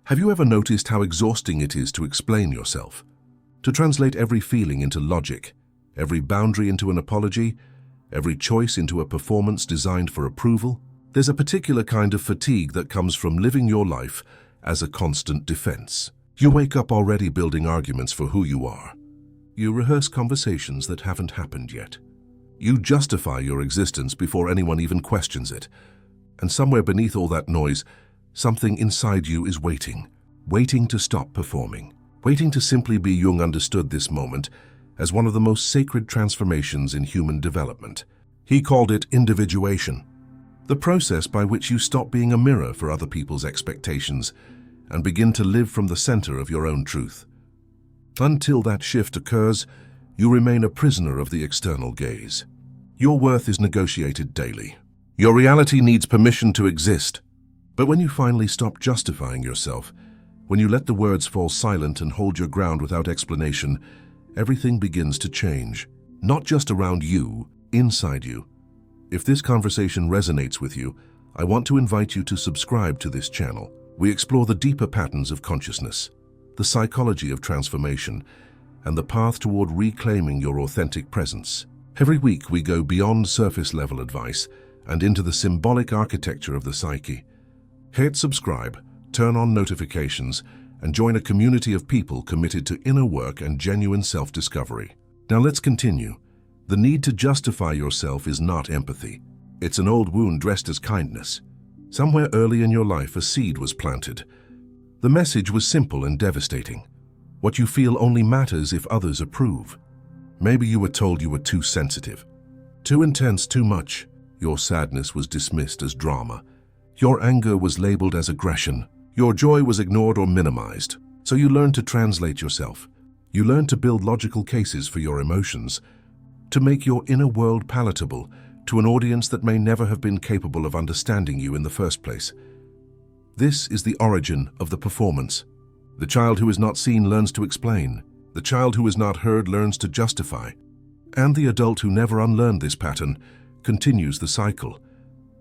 Have you ever noticed how exhausting it is to explain yourself? To translate every feeling into logic, every boundary into an apology, every choice into a performance designed for approval? There's a particular kind of fatigue that comes from living your life as a constant defense. You wake up already building arguments for who you are. You rehearse conversations that haven't happened yet. You justify your existence before anyone even questions it. And somewhere beneath all that noise, something inside you is waiting to stop performing, waiting to simply be. Jung understood this moment as one of the most sacred transformations in human development. He called it individuation, the process by which you stop being a mirror for other people's expectations and begin to live from the center of your own truth. Until that shift occurs, you remain a prisoner of the external gaze. Your worth is negotiated daily. Your reality needs permission to exist. But when you finally stop justifying yourself, when you let the words fall silent and hold your ground without explanation, everything begins to change. Not just around you, inside you. If this conversation resonates with you, I want to invite you to subscribe to this channel. We explore the deeper patterns of consciousness, the psychology of transformation, and the path toward reclaiming your authentic presence. Every week we go beyond surface-level advice and into the symbolic architecture of the psyche. Hit subscribe, turn on notifications, and join a community of people committed to inner work and genuine self-discovery. Now let's continue. The need to justify yourself is not empathy. It's an old wound dressed as kindness. Somewhere early in your life, a seed was planted. The message was simple and devastating. What you feel only matters if others approve. Maybe you were told you were too sensitive, too intense, too much. Your sadness was dismissed as drama. Your anger was labeled as aggression. Your joy was ignored or minimized. So you learned to translate yourself. You learned to build logical cases for your emotions, to make your inner world palatable to an audience that may never have been capable of understanding you in the first place. This is the origin of the performance. The child who is not seen learns to explain. The child who is not heard learns to justify. And the adult who never unlearned this pattern continues the cycle,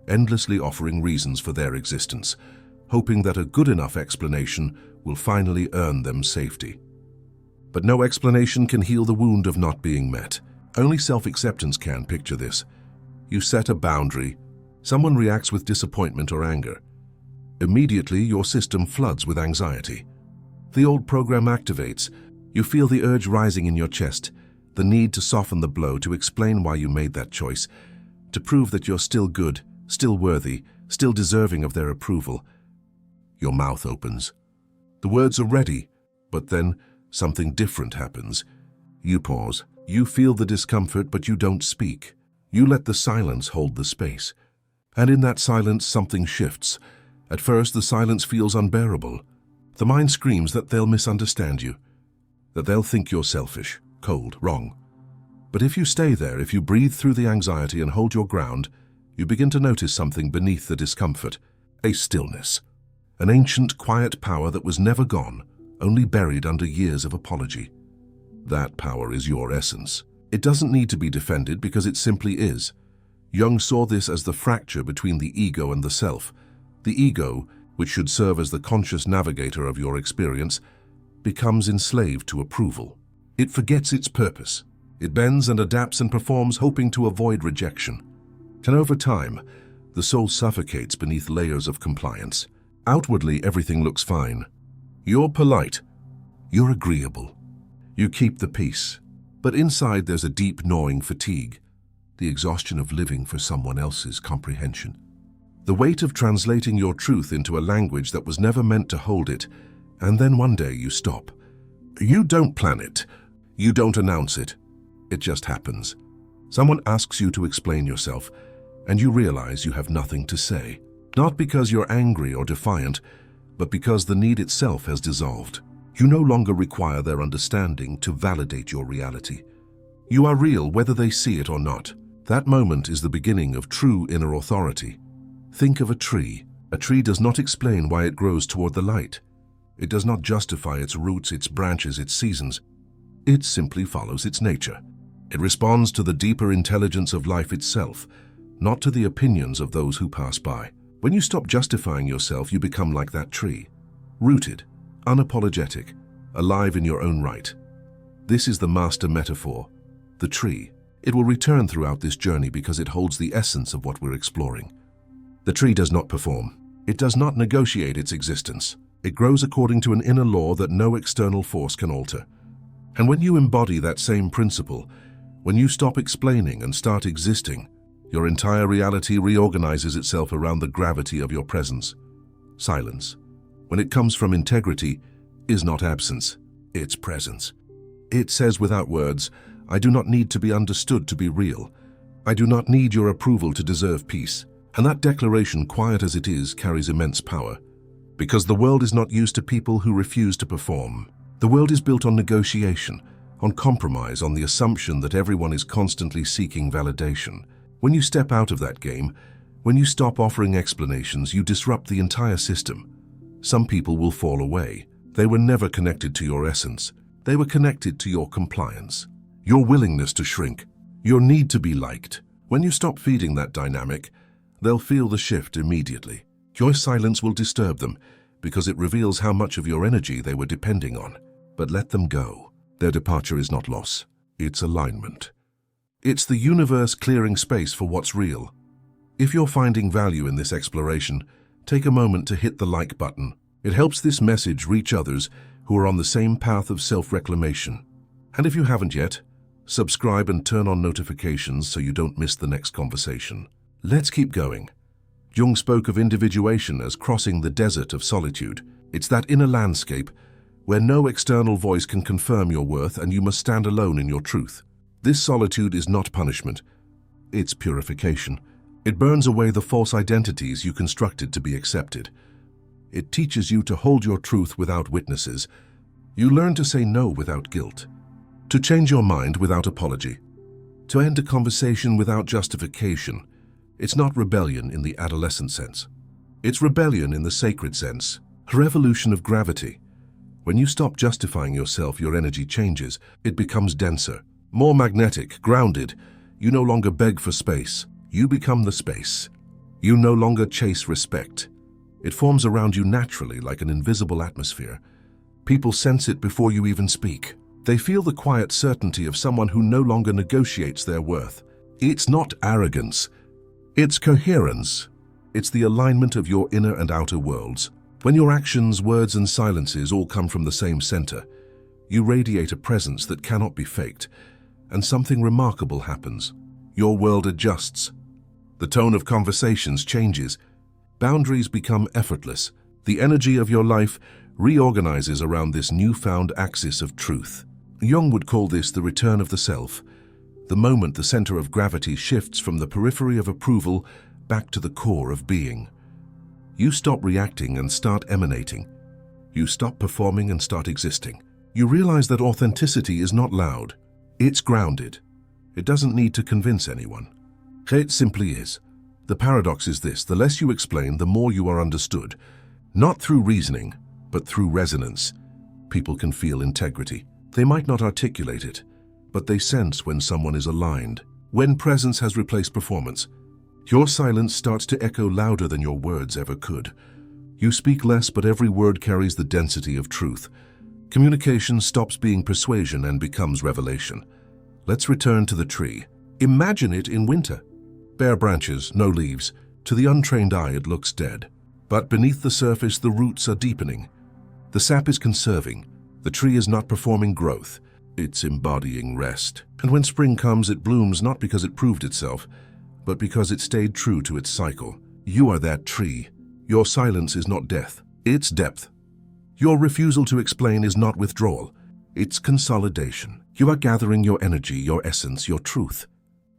endlessly offering reasons for their existence, hoping that a good enough explanation will finally earn them safety. But no explanation can heal the wound of not being met. Only self-acceptance can. Picture this. You set a boundary. Someone reacts with disappointment or anger. Immediately, your system floods with anxiety. The old program activates. You feel the urge rising in your chest, the need to soften the blow, to explain why you made that choice, to prove that you're still good, still worthy, still deserving of their approval. Your mouth opens. The words are ready, but then something different happens. You pause. You feel the discomfort, but you don't speak. You let the silence hold the space. And in that silence, something shifts. At first, the silence feels unbearable. The mind screams that they'll misunderstand you, that they'll think you're selfish, cold, wrong. But if you stay there, if you breathe through the anxiety and hold your ground, you begin to notice something beneath the discomfort, a stillness, an ancient, quiet power that was never gone, only buried under years of apology. That power is your essence. It doesn't need to be defended because it simply is. Jung saw this as the fracture between the ego and the self. The ego, which should serve as the conscious navigator of your experience, becomes enslaved to approval. It forgets its purpose. It bends and adapts and performs, hoping to avoid rejection. And over time, the soul suffocates beneath layers of compliance. Outwardly, everything looks fine. You're polite. You're agreeable. You keep the peace. But inside, there's a deep, gnawing fatigue, the exhaustion of living for someone else's comprehension. The weight of translating your truth into a language that was never meant to hold it, and then one day you stop. You don't plan it. You don't announce it. It just happens. Someone asks you to explain yourself, and you realize you have nothing to say. Not because you're angry or defiant, but because the need itself has dissolved. You no longer require their understanding to validate your reality. You are real whether they see it or not. That moment is the beginning of true inner authority. Think of a tree. A tree does not explain why it grows toward the light. It does not justify its roots, its branches, its seasons. It simply follows its nature. It responds to the deeper intelligence of life itself, not to the opinions of those who pass by. When you stop justifying yourself, you become like that tree. rooted, unapologetic, alive in your own right. This is the master metaphor, the tree. It will return throughout this journey because it holds the essence of what we're exploring. The tree does not perform. It does not negotiate its existence. It grows according to an inner law that no external force can alter. And when you embody that same principle, when you stop explaining and start existing, your entire reality reorganizes itself around the gravity of your presence. Silence, when it comes from integrity, is not absence, it's presence. It says without words, I do not need to be understood to be real. I do not need your approval to deserve peace. And that declaration, quiet as it is, carries immense power. Because the world is not used to people who refuse to perform. The world is built on negotiation, on compromise, on the assumption that everyone is constantly seeking validation. When you step out of that game, when you stop offering explanations, you disrupt the entire system. Some people will fall away. They were never connected to your essence. They were connected to your compliance, your willingness to shrink, your need to be liked. When you stop feeding that dynamic, they'll feel the shift immediately. Your silence will disturb them because it reveals how much of your energy they were depending on. But let them go. Their departure is not loss. It's alignment. It's the universe clearing space for what's real. If you're finding value in this exploration, take a moment to hit the like button. It helps this message reach others who are on the same path of self-reclamation. And if you haven't yet, subscribe and turn on notifications so you don't miss the next conversation. Let's keep going. Jung spoke of individuation as crossing the desert of solitude. It's that inner landscape where no external voice can confirm your worth and you must stand alone in your truth. This solitude is not punishment. It's purification. It burns away the false identities you constructed to be accepted. It teaches you to hold your truth without witnesses. You learn to say no without guilt, to change your mind without apology, to end a conversation without justification. It's not rebellion in the adolescent sense. It's rebellion in the sacred sense, a revolution of gravity. When you stop justifying yourself, your energy changes. It becomes denser, more magnetic, grounded. You no longer beg for space. You become the space. You no longer chase respect. It forms around you naturally like an invisible atmosphere. People sense it before you even speak. They feel the quiet certainty of someone who no longer negotiates their worth. It's not arrogance. It's coherence. It's the alignment of your inner and outer worlds. When your actions, words, and silences all come from the same center, you radiate a presence that cannot be faked, and something remarkable happens. Your world adjusts. The tone of conversations changes. Boundaries become effortless. The energy of your life reorganizes around this newfound axis of truth. Jung would call this the return of the self, the moment the center of gravity shifts from the periphery of approval back to the core of being. You stop reacting and start emanating. You stop performing and start existing. You realize that authenticity is not loud. It's grounded. It doesn't need to convince anyone. It simply is. The paradox is this: the less you explain, the more you are understood. Not through reasoning, but through resonance. People can feel integrity. They might not articulate it, but they sense when someone is aligned. When presence has replaced performance, your silence starts to echo louder than your words ever could. You speak less, but every word carries the density of truth. Communication stops being persuasion and becomes revelation. Let's return to the tree. Imagine it in winter. Bare branches, no leaves. To the untrained eye, it looks dead. But beneath the surface, the roots are deepening. The sap is conserving. The tree is not performing growth. It's embodying rest. And when spring comes, it blooms not because it proved itself, but because it stayed true to its cycle. You are that tree. Your silence is not death. It's depth. Your refusal to explain is not withdrawal. It's consolidation. You are gathering your energy, your essence, your truth.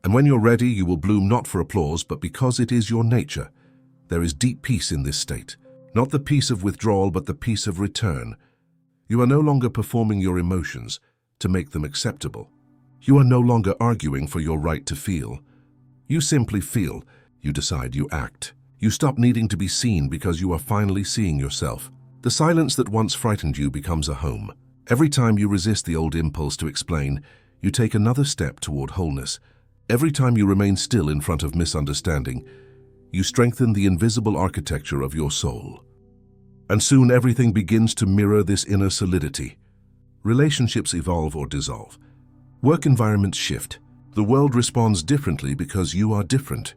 And when you're ready, you will bloom not for applause, but because it is your nature. There is deep peace in this state. Not the peace of withdrawal, but the peace of return. You are no longer performing your emotions to make them acceptable. You are no longer arguing for your right to feel. You simply feel. You decide, you act. You stop needing to be seen because you are finally seeing yourself. The silence that once frightened you becomes a home. Every time you resist the old impulse to explain, you take another step toward wholeness. Every time you remain still in front of misunderstanding, you strengthen the invisible architecture of your soul. And soon everything begins to mirror this inner solidity. Relationships evolve or dissolve. Work environments shift. The world responds differently because you are different.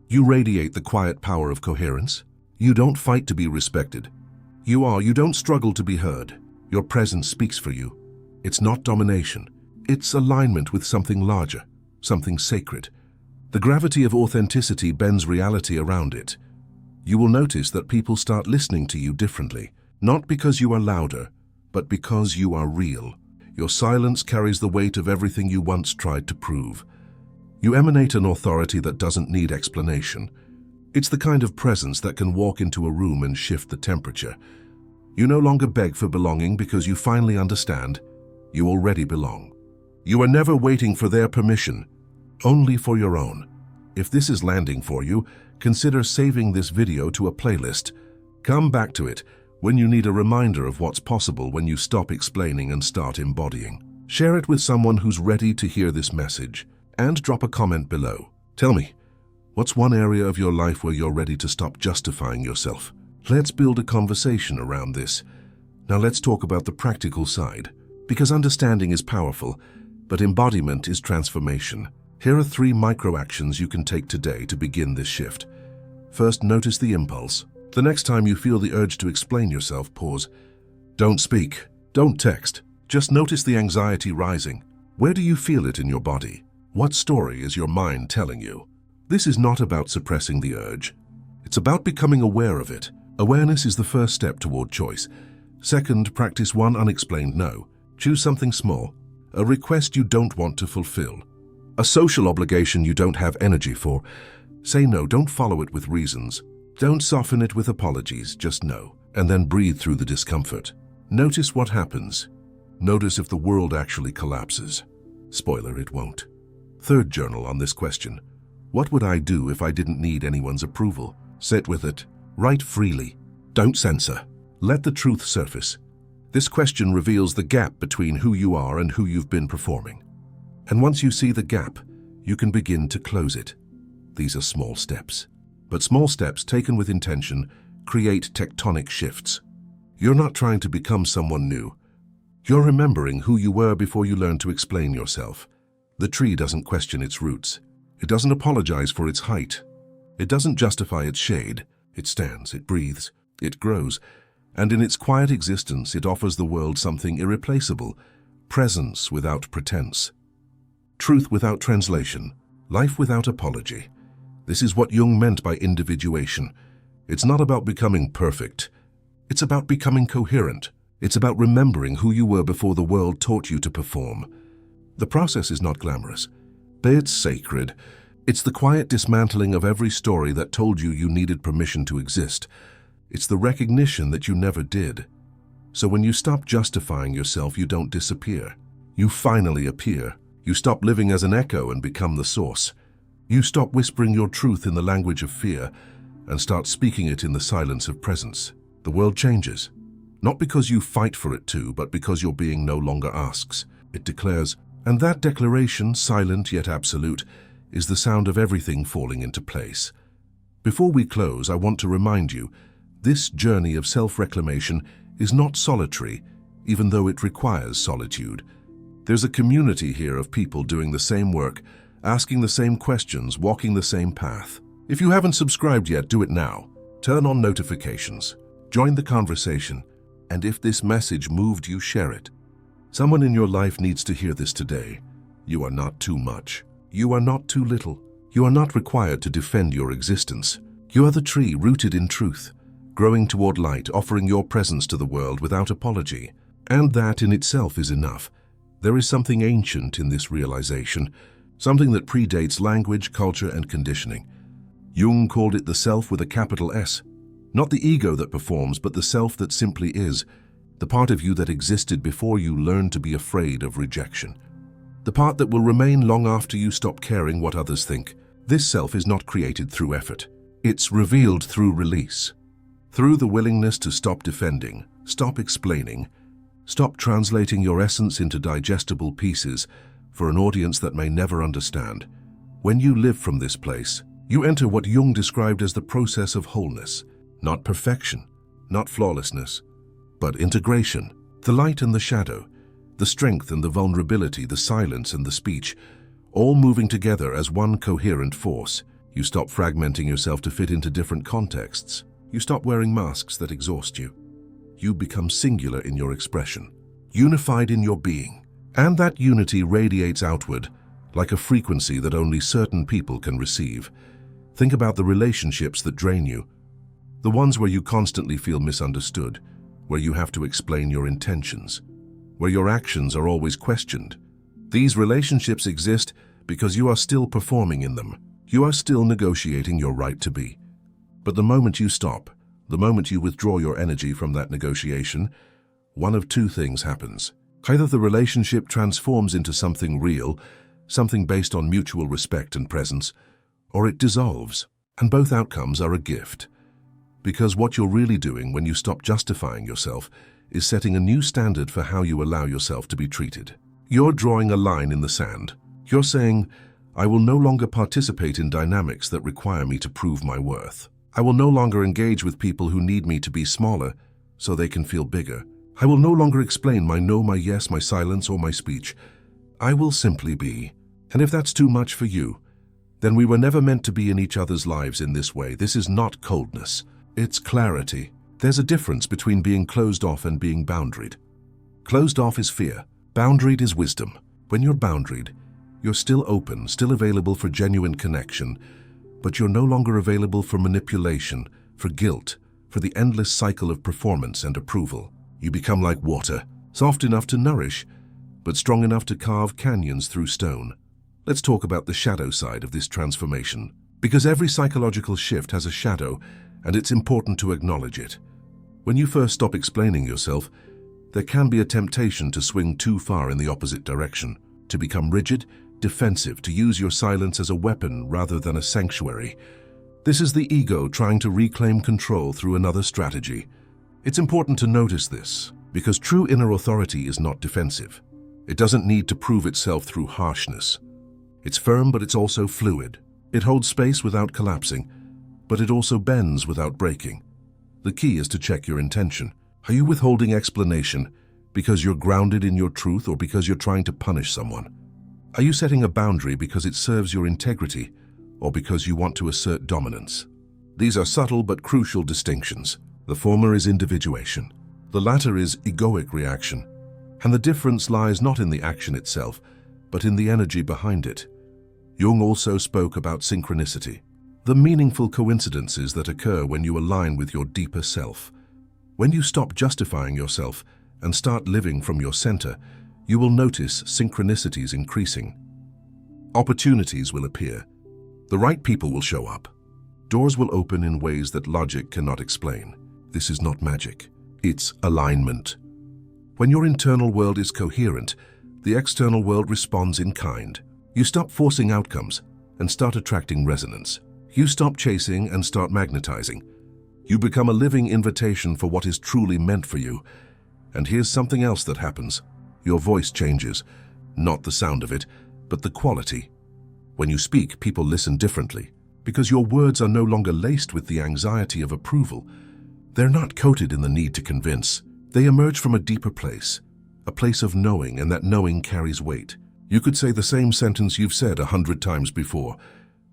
You radiate the quiet power of coherence. You don't fight to be respected. You don't struggle to be heard. Your presence speaks for you. It's not domination. It's alignment with something larger, something sacred. The gravity of authenticity bends reality around it. You will notice that people start listening to you differently, not because you are louder, but because you are real. Your silence carries the weight of everything you once tried to prove. You emanate an authority that doesn't need explanation. It's the kind of presence that can walk into a room and shift the temperature. You no longer beg for belonging because you finally understand you already belong. You are never waiting for their permission, only for your own. If this is landing for you, consider saving this video to a playlist. Come back to it when you need a reminder of what's possible when you stop explaining and start embodying. Share it with someone who's ready to hear this message, and drop a comment below. Tell me, what's one area of your life where you're ready to stop justifying yourself? Let's build a conversation around this. Now let's talk about the practical side, because understanding is powerful, but embodiment is transformation. Here are 3 micro-actions you can take today to begin this shift. First, notice the impulse. The next time you feel the urge to explain yourself, pause. Don't speak. Don't text. Just notice the anxiety rising. Where do you feel it in your body? What story is your mind telling you? This is not about suppressing the urge. It's about becoming aware of it. Awareness is the first step toward choice. Second, practice one unexplained no. Choose something small. A request you don't want to fulfill. A social obligation you don't have energy for. Say no, don't follow it with reasons. Don't soften it with apologies, just no, and then breathe through the discomfort. Notice what happens. Notice if the world actually collapses. Spoiler, it won't. Third, journal on this question. What would I do if I didn't need anyone's approval? Sit with it. Write freely. Don't censor. Let the truth surface. This question reveals the gap between who you are and who you've been performing. And once you see the gap, you can begin to close it. These are small steps. But small steps taken with intention create tectonic shifts. You're not trying to become someone new. You're remembering who you were before you learned to explain yourself. The tree doesn't question its roots. It doesn't apologize for its height. It doesn't justify its shade. It stands, it breathes, it grows. And in its quiet existence, it offers the world something irreplaceable. Presence without pretense. Truth without translation. Life without apology. This is what Jung meant by individuation. It's not about becoming perfect. It's about becoming coherent. It's about remembering who you were before the world taught you to perform. The process is not glamorous, but it's sacred. It's the quiet dismantling of every story that told you you needed permission to exist. It's the recognition that you never did. So when you stop justifying yourself, you don't disappear. You finally appear. You stop living as an echo and become the source. You stop whispering your truth in the language of fear and start speaking it in the silence of presence. The world changes. Not because you fight for it to, but because your being no longer asks. It declares, and that declaration, silent yet absolute, is the sound of everything falling into place. Before we close, I want to remind you, this journey of self-reclamation is not solitary, even though it requires solitude. There's a community here of people doing the same work, asking the same questions, walking the same path. If you haven't subscribed yet, do it now. Turn on notifications. Join the conversation. And if this message moved you, share it. Someone in your life needs to hear this today. You are not too much. You are not too little. You are not required to defend your existence. You are the tree rooted in truth, growing toward light, offering your presence to the world without apology. And that in itself is enough. There is something ancient in this realization, something that predates language, culture, and conditioning. Jung called it the self with a capital S. Not the ego that performs, but the self that simply is. The part of you that existed before you learned to be afraid of rejection. The part that will remain long after you stop caring what others think. This self is not created through effort. It's revealed through release. Through the willingness to stop defending, stop explaining, stop translating your essence into digestible pieces for an audience that may never understand. When you live from this place, you enter what Jung described as the process of wholeness. Not perfection, not flawlessness, but integration. The light and the shadow, the strength and the vulnerability, the silence and the speech, all moving together as one coherent force. You stop fragmenting yourself to fit into different contexts. You stop wearing masks that exhaust you. You become singular in your expression, unified in your being. And that unity radiates outward, like a frequency that only certain people can receive. Think about the relationships that drain you, the ones where you constantly feel misunderstood, where you have to explain your intentions, where your actions are always questioned. These relationships exist because you are still performing in them. You are still negotiating your right to be. But the moment you stop, the moment you withdraw your energy from that negotiation, one of two things happens. Either the relationship transforms into something real, something based on mutual respect and presence, or it dissolves. And both outcomes are a gift. Because what you're really doing when you stop justifying yourself is setting a new standard for how you allow yourself to be treated. You're drawing a line in the sand. You're saying, I will no longer participate in dynamics that require me to prove my worth. I will no longer engage with people who need me to be smaller so they can feel bigger. I will no longer explain my no, my yes, my silence, or my speech. I will simply be. And if that's too much for you, then we were never meant to be in each other's lives in this way. This is not coldness. It's clarity. There's a difference between being closed off and being boundaried. Closed off is fear. Boundaried is wisdom. When you're boundaried, you're still open, still available for genuine connection, but you're no longer available for manipulation, for guilt, for the endless cycle of performance and approval. You become like water, soft enough to nourish, but strong enough to carve canyons through stone. Let's talk about the shadow side of this transformation. Because every psychological shift has a shadow, and it's important to acknowledge it. When you first stop explaining yourself, there can be a temptation to swing too far in the opposite direction, to become rigid, defensive, to use your silence as a weapon rather than a sanctuary. This is the ego trying to reclaim control through another strategy. It's important to notice this, because true inner authority is not defensive. It doesn't need to prove itself through harshness. It's firm, but it's also fluid. It holds space without collapsing, but it also bends without breaking. The key is to check your intention. Are you withholding explanation because you're grounded in your truth or because you're trying to punish someone? Are you setting a boundary because it serves your integrity or because you want to assert dominance? These are subtle but crucial distinctions. The former is individuation. The latter is egoic reaction. And the difference lies not in the action itself, but in the energy behind it. Jung also spoke about synchronicity, the meaningful coincidences that occur when you align with your deeper self. When you stop justifying yourself and start living from your center, you will notice synchronicities increasing. Opportunities will appear. The right people will show up. Doors will open in ways that logic cannot explain. This is not magic. It's alignment. When your internal world is coherent, the external world responds in kind. You stop forcing outcomes and start attracting resonance. You stop chasing and start magnetizing. You become a living invitation for what is truly meant for you. And here's something else that happens. Your voice changes, not the sound of it, but the quality. When you speak, people listen differently, because your words are no longer laced with the anxiety of approval. They're not coated in the need to convince. They emerge from a deeper place, a place of knowing, and that knowing carries weight. You could say the same sentence you've said 100 times before,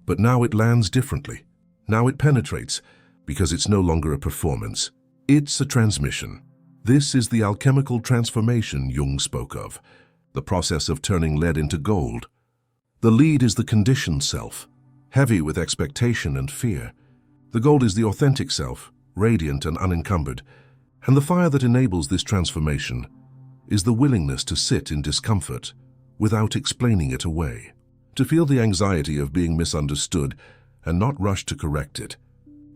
but now it lands differently. Now it penetrates, because it's no longer a performance. It's a transmission. This is the alchemical transformation Jung spoke of, the process of turning lead into gold. The lead is the conditioned self, heavy with expectation and fear. The gold is the authentic self, radiant and unencumbered. And the fire that enables this transformation is the willingness to sit in discomfort without explaining it away, to feel the anxiety of being misunderstood and not rush to correct it,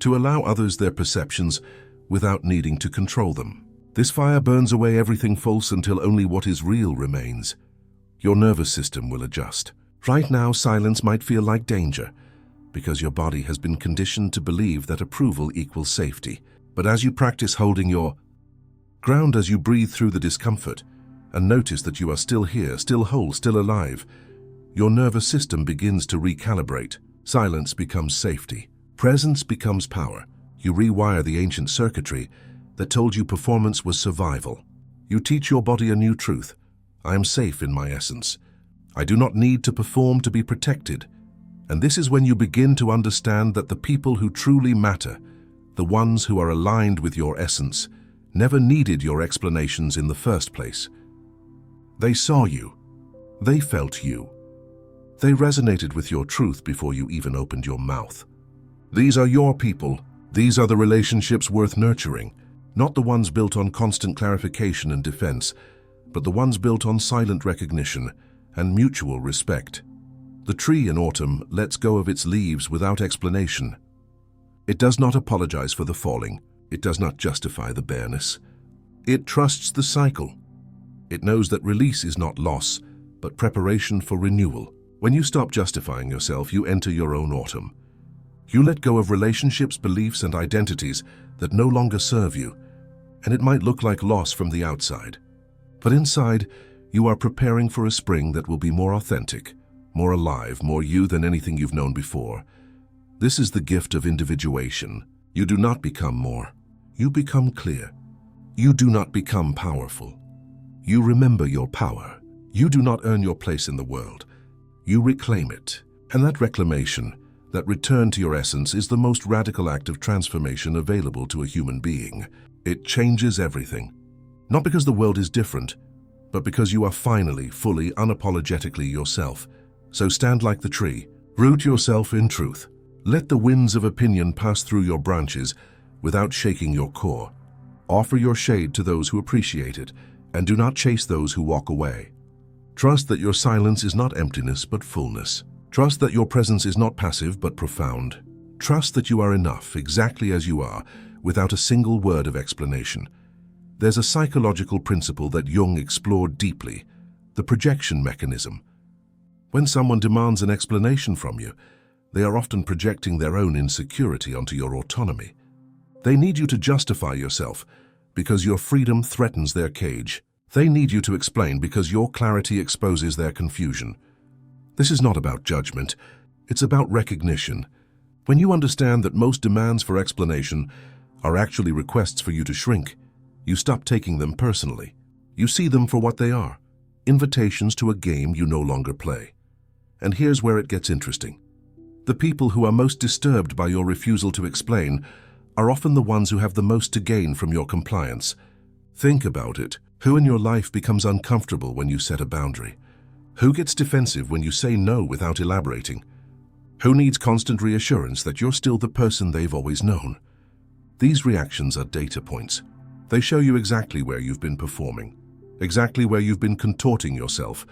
to allow others their perceptions without needing to control them. This fire burns away everything false until only what is real remains. Your nervous system will adjust. Right now, silence might feel like danger, because your body has been conditioned to believe that approval equals safety. But as you practice holding your ground, as you breathe through the discomfort and notice that you are still here, still whole, still alive, your nervous system begins to recalibrate. Silence becomes safety. Presence becomes power. You rewire the ancient circuitry, that told you performance was survival. You teach your body a new truth. I am safe in my essence. I do not need to perform to be protected. And this is when you begin to understand that the people who truly matter, the ones who are aligned with your essence, never needed your explanations in the first place. They saw you. They felt you. They resonated with your truth before you even opened your mouth. These are your people. These are the relationships worth nurturing, not the ones built on constant clarification and defense, but the ones built on silent recognition and mutual respect. The tree in autumn lets go of its leaves without explanation. It does not apologize for the falling. It does not justify the bareness. It trusts the cycle. It knows that release is not loss, but preparation for renewal. When you stop justifying yourself, you enter your own autumn. You let go of relationships, beliefs, and identities that no longer serve you, and it might look like loss from the outside. But inside, you are preparing for a spring that will be more authentic, more alive, more you than anything you've known before. This is the gift of individuation. You do not become more. You become clear. You do not become powerful. You remember your power. You do not earn your place in the world. You reclaim it. And that reclamation, that return to your essence, is the most radical act of transformation available to a human being. It changes everything. Not because the world is different, but because you are finally, fully, unapologetically yourself. So stand like the tree. Root yourself in truth. Let the winds of opinion pass through your branches without shaking your core. Offer your shade to those who appreciate it, and do not chase those who walk away. Trust that your silence is not emptiness but fullness. Trust that your presence is not passive but profound. Trust that you are enough exactly as you are, without a single word of explanation. There's a psychological principle that Jung explored deeply, the projection mechanism. When someone demands an explanation from you, they are often projecting their own insecurity onto your autonomy. They need you to justify yourself because your freedom threatens their cage. They need you to explain because your clarity exposes their confusion. This is not about judgment, it's about recognition. When you understand that most demands for explanation are actually requests for you to shrink, you stop taking them personally. You see them for what they are, invitations to a game you no longer play. And here's where it gets interesting. The people who are most disturbed by your refusal to explain are often the ones who have the most to gain from your compliance. Think about it. Who in your life becomes uncomfortable when you set a boundary? Who gets defensive when you say no without elaborating? Who needs constant reassurance that you're still the person they've always known? These reactions are data points. They show you exactly where you've been performing, exactly where you've been contorting yourself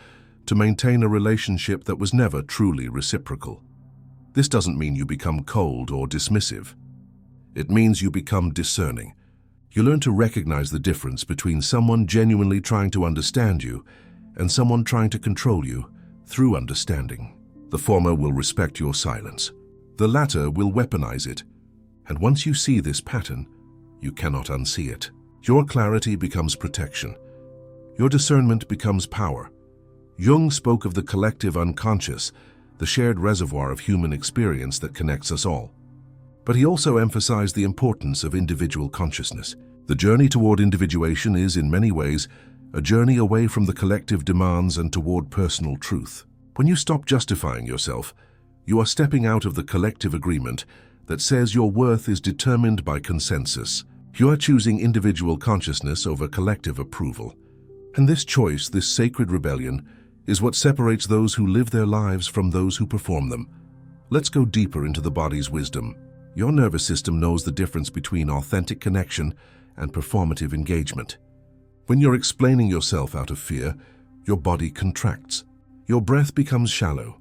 to maintain a relationship that was never truly reciprocal. This doesn't mean you become cold or dismissive. It means you become discerning. You learn to recognize the difference between someone genuinely trying to understand you and someone trying to control you through understanding. The former will respect your silence. The latter will weaponize it. And once you see this pattern, you cannot unsee it. Your clarity becomes protection. Your discernment becomes power. Jung spoke of the collective unconscious, the shared reservoir of human experience that connects us all. But he also emphasized the importance of individual consciousness. The journey toward individuation is, in many ways, a journey away from the collective demands and toward personal truth. When you stop justifying yourself, you are stepping out of the collective agreement that says your worth is determined by consensus. You are choosing individual consciousness over collective approval. And this choice, this sacred rebellion, is what separates those who live their lives from those who perform them. Let's go deeper into the body's wisdom. Your nervous system knows the difference between authentic connection and performative engagement. When you're explaining yourself out of fear, your body contracts. Your breath becomes shallow.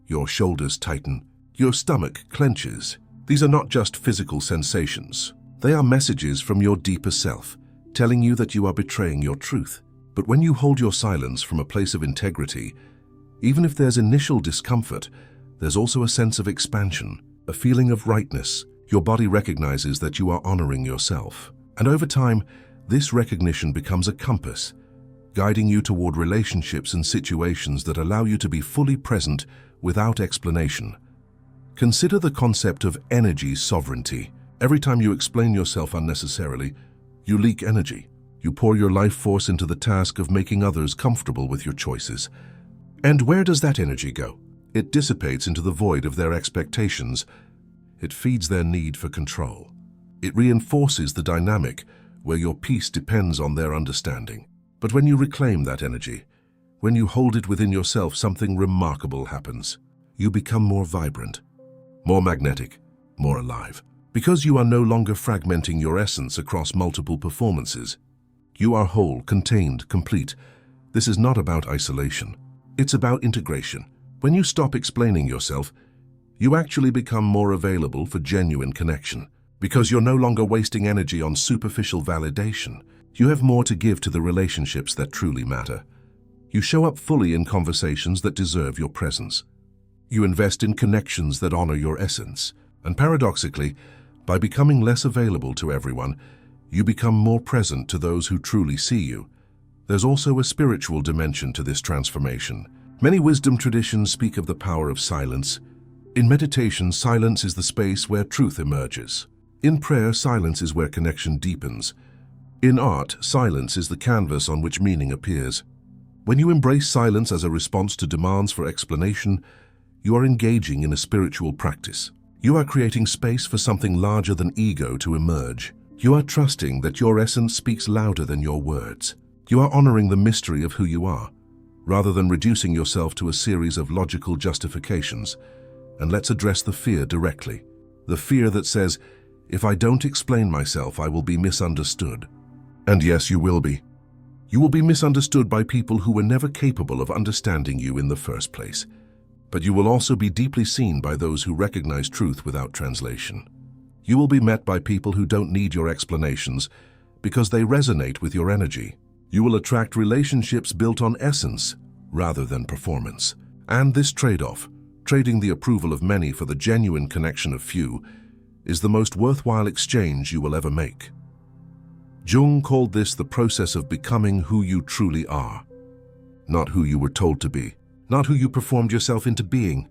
Your shoulders tighten. Your stomach clenches. These are not just physical sensations. They are messages from your deeper self, telling you that you are betraying your truth. But when you hold your silence from a place of integrity, even if there's initial discomfort, there's also a sense of expansion, a feeling of rightness. Your body recognizes that you are honoring yourself. And over time, this recognition becomes a compass, guiding you toward relationships and situations that allow you to be fully present without explanation. Consider the concept of energy sovereignty. Every time you explain yourself unnecessarily, You leak energy. You pour your life force into the task of making others comfortable with your choices. And where does that energy go? It dissipates into the void of their expectations. It feeds their need for control. It reinforces the dynamic where your peace depends on their understanding. But when you reclaim that energy, when you hold it within yourself, something remarkable happens. You become more vibrant, more magnetic, more alive. Because you are no longer fragmenting your essence across multiple performances. You are whole, contained, complete. This is not about isolation. It's about integration. When you stop explaining yourself, you actually become more available for genuine connection. Because you're no longer wasting energy on superficial validation. You have more to give to the relationships that truly matter. You show up fully in conversations that deserve your presence. You invest in connections that honor your essence. And paradoxically, by becoming less available to everyone, you become more present to those who truly see you. There's also a spiritual dimension to this transformation. Many wisdom traditions speak of the power of silence. In meditation, silence is the space where truth emerges. In prayer, silence is where connection deepens. In art, silence is the canvas on which meaning appears. When you embrace silence as a response to demands for explanation, you are engaging in a spiritual practice. You are creating space for something larger than ego to emerge. You are trusting that your essence speaks louder than your words. You are honoring the mystery of who you are, rather than reducing yourself to a series of logical justifications. And let's address the fear directly. The fear that says, if I don't explain myself, I will be misunderstood. And yes, you will be. You will be misunderstood by people who were never capable of understanding you in the first place. But you will also be deeply seen by those who recognize truth without translation. You will be met by people who don't need your explanations because they resonate with your energy. You will attract relationships built on essence rather than performance. And this trade-off, trading the approval of many for the genuine connection of few, is the most worthwhile exchange you will ever make. Jung called this the process of becoming who you truly are. Not who you were told to be, not who you performed yourself into being,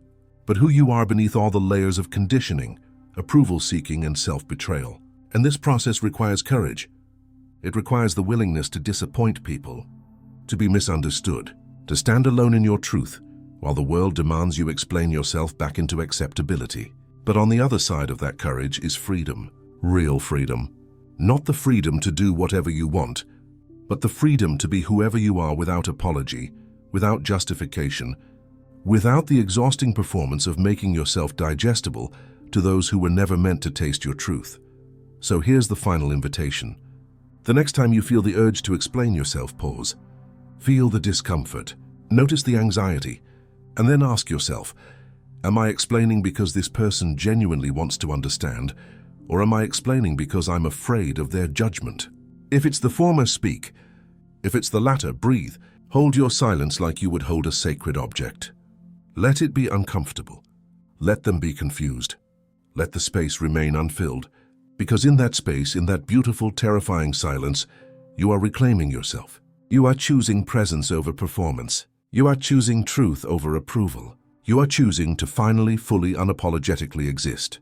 but who you are beneath all the layers of conditioning, approval-seeking, and self-betrayal. And this process requires courage. It requires the willingness to disappoint people, to be misunderstood, to stand alone in your truth, while the world demands you explain yourself back into acceptability. But on the other side of that courage is freedom, real freedom. Not the freedom to do whatever you want, but the freedom to be whoever you are without apology, without justification, without the exhausting performance of making yourself digestible to those who were never meant to taste your truth. So here's the final invitation. The next time you feel the urge to explain yourself, pause. Feel the discomfort, notice the anxiety, and then ask yourself, am I explaining because this person genuinely wants to understand, or am I explaining because I'm afraid of their judgment? If it's the former, speak. If it's the latter, breathe. Hold your silence like you would hold a sacred object. Let it be uncomfortable. Let them be confused. Let the space remain unfilled, because in that space, in that beautiful, terrifying silence, you are reclaiming yourself. You are choosing presence over performance. You are choosing truth over approval. You are choosing to finally, fully, unapologetically exist.